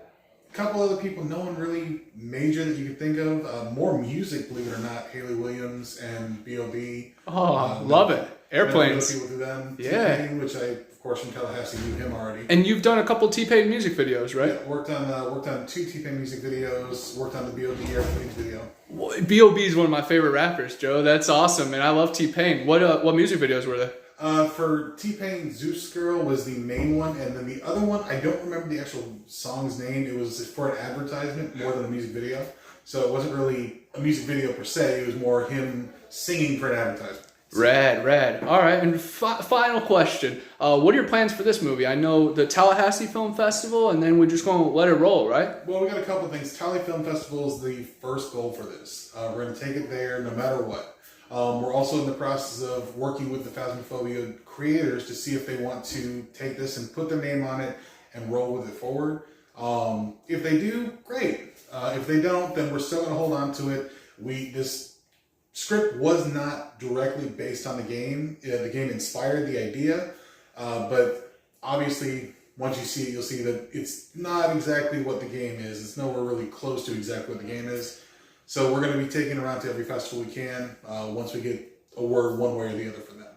Speaker 5: couple other people, no one really major that you could think of. More music, believe it or not, Haley Williams and B.O.B.
Speaker 1: Oh, love it. Airplanes.
Speaker 5: People through them.
Speaker 1: Yeah.
Speaker 5: T-Pain, which I, of course, from Tallahassee knew him already.
Speaker 1: And you've done a couple T-Pain music videos, right?
Speaker 5: Yeah, worked on 2 T-Pain music videos, worked on the B.O.B. Airplanes video.
Speaker 1: Well, B.O.B. is one of my favorite rappers, Joe. That's awesome, and I love T-Pain. What music videos were there?
Speaker 5: For T-Pain, Zeus Girl was the main one, and then the other one, I don't remember the actual song's name. It was for an advertisement more than a music video. So it wasn't really a music video per se. It was more him singing for an advertisement.
Speaker 1: Rad. All right, and final question. What are your plans for this movie? I know the Tallahassee Film Festival, and then we're just going to let it roll, right?
Speaker 5: Well, we got a couple things. Tallahassee Film Festival is the first goal for this. We're going to take it there no matter what. We're also in the process of working with the Phasmophobia creators to see if they want to take this and put their name on it and roll with it forward. If they do, great. If they don't, then we're still going to hold on to it. This script was not directly based on the game. The game inspired the idea, but obviously once you see it, you'll see that it's not exactly what the game is. It's nowhere really close to exactly what the game is. So we're going to be taking it around to every festival we can once we get a word one way or the other from them.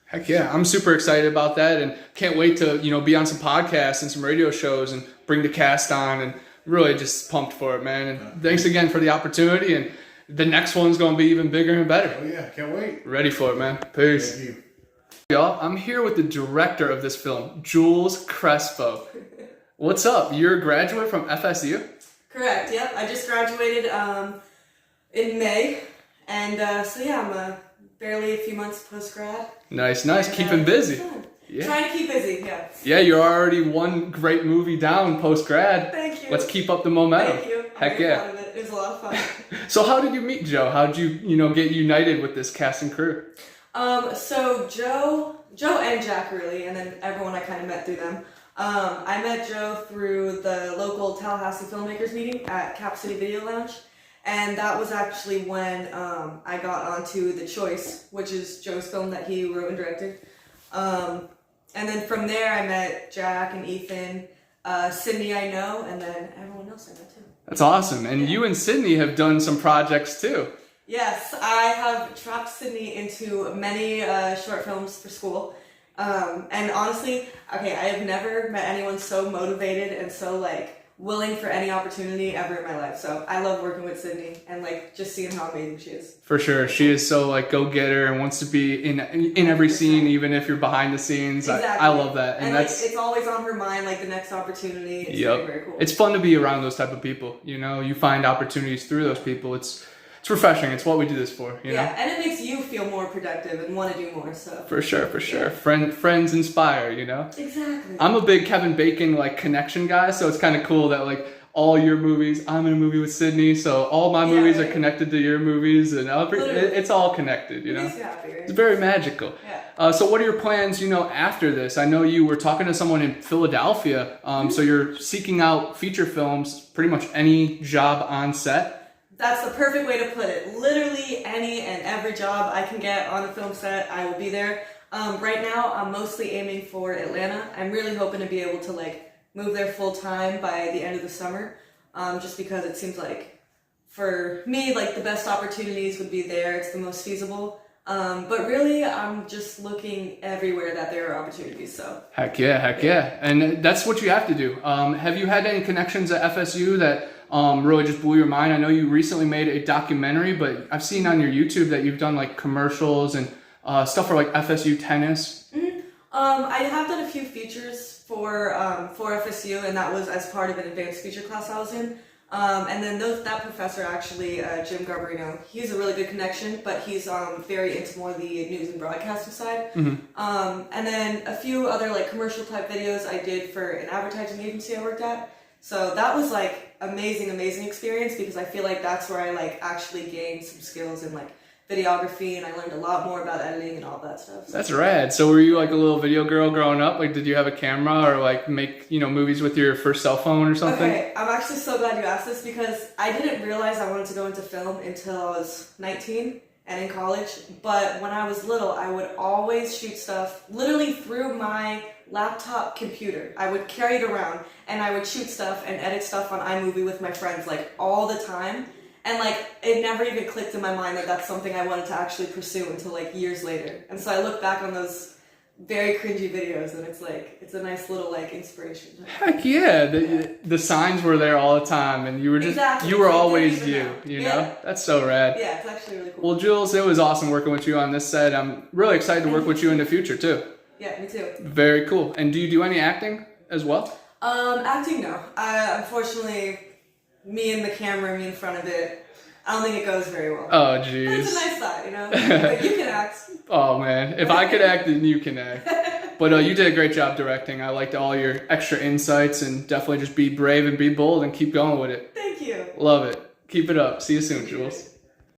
Speaker 1: Heck yeah, I'm super excited about that, and can't wait to be on some podcasts and some radio shows and bring the cast on, and really just pumped for it, man. And thanks again for the opportunity, and the next one's going to be even bigger and better.
Speaker 5: Oh yeah, can't wait.
Speaker 1: Ready for it, man. Peace.
Speaker 5: Thank you.
Speaker 1: Y'all, I'm here with the director of this film, Jules Crespo. What's up? You're a graduate from FSU?
Speaker 3: Correct, yep. I just graduated in May, and I'm barely a few months post-grad.
Speaker 1: Nice. Keeping busy.
Speaker 3: Yeah. Trying to keep busy, yeah.
Speaker 1: Yeah, you're already one great movie down post-grad.
Speaker 3: Thank you.
Speaker 1: Let's keep up the momentum.
Speaker 3: Thank you.
Speaker 1: Heck yeah.
Speaker 3: It was a lot of fun.
Speaker 1: So how did you meet Joe? How did you, get united with this cast and crew?
Speaker 3: So Joe and Jack really, and then everyone I kind of met through them. I met Joe through the local Tallahassee filmmakers meeting at Cap City Video Lounge. And that was actually when I got onto The Choice, which is Joe's film that he wrote and directed. And then from there I met Jack and Ethan, Sydney I know, and then everyone else I met too.
Speaker 1: That's awesome. And you and Sydney have done some projects too.
Speaker 3: Yes, I have trapped Sydney into many short films for school. And honestly, I have never met anyone so motivated and so willing for any opportunity ever in my life. So I love working with Sydney and just seeing how amazing she is.
Speaker 1: For sure. She is so go-getter and wants to be in every scene, even if you're behind the scenes. Exactly. I love that.
Speaker 3: And it's always on her mind, the next opportunity. It's very, very cool.
Speaker 1: It's fun to be around those type of people. You find opportunities through those people. It's refreshing. It's what we do this for, you know?
Speaker 3: And it makes you feel more productive and want to do more, so.
Speaker 1: For sure. Yeah. Friends inspire,
Speaker 3: Exactly.
Speaker 1: I'm a big Kevin Bacon, connection guy, so it's kind of cool that, all your movies. I'm in a movie with Sydney, so all my movies are connected to your movies, and it's all connected, you know?
Speaker 3: Makes you happy, right?
Speaker 1: It's very magical.
Speaker 3: Yeah.
Speaker 1: So what are your plans, you know, after this? I know you were talking to someone in Philadelphia, so you're seeking out feature films, pretty much any job on set?
Speaker 3: That's the perfect way to put it. Literally any and every job I can get on a film set, I will be there. Right now, I'm mostly aiming for Atlanta. I'm really hoping to be able to like move there full time by the end of the summer, just because it seems like for me, like the best opportunities would be there. It's the most feasible. But really, I'm just looking everywhere that there are opportunities. So
Speaker 1: heck yeah, and that's what you have to do. Have you had any connections at FSU that really just blew your mind? I know you recently made a documentary, but I've seen on your YouTube that you've done like commercials and stuff for like FSU tennis.
Speaker 3: Mm-hmm. I have done a few features for FSU, and that was as part of an advanced feature class I was in. And then that professor actually, Jim Garbarino, he's a really good connection, but he's very into more the news and broadcasting side. Mm-hmm. And then a few other like commercial type videos I did for an advertising agency I worked at. So that was like amazing experience, because I feel like that's where I like actually gained some skills in like videography, and I learned a lot more about editing and all that stuff. So.
Speaker 1: That's rad. So were you like a little video girl growing up? Like, did you have a camera or like make, you know, movies with your first cell phone or something?
Speaker 3: Okay, I'm actually so glad you asked this, because I didn't realize I wanted to go into film until I was 19 and in college. But when I was little, I would always shoot stuff literally through my laptop computer. I would carry it around and I would shoot stuff and edit stuff on iMovie with my friends like all the time. And like, it never even clicked in my mind that that's something I wanted to actually pursue until like years later. And so I look back on those very cringy videos, and it's like, it's a nice little like inspiration.
Speaker 1: Heck yeah, the signs were there all the time, and you were just, you were always you know? That's so rad.
Speaker 3: Yeah, it's actually really cool.
Speaker 1: Well, Jules, it was awesome working with you on this set. I'm really excited to work with you in the future too.
Speaker 3: Yeah, me too.
Speaker 1: Very cool. And do you do any acting as well?
Speaker 3: Acting, no. Unfortunately, me and the camera, me in front of it, I don't think it goes very well.
Speaker 1: Oh, jeez.
Speaker 3: But it's a nice thought, you know? But you can act.
Speaker 1: Oh, man. If I could act, then you can act. But you did a great job directing. I liked all your extra insights, and definitely just be brave and be bold and keep going with it.
Speaker 3: Thank you.
Speaker 1: Love it. Keep it up. See you soon, Jules.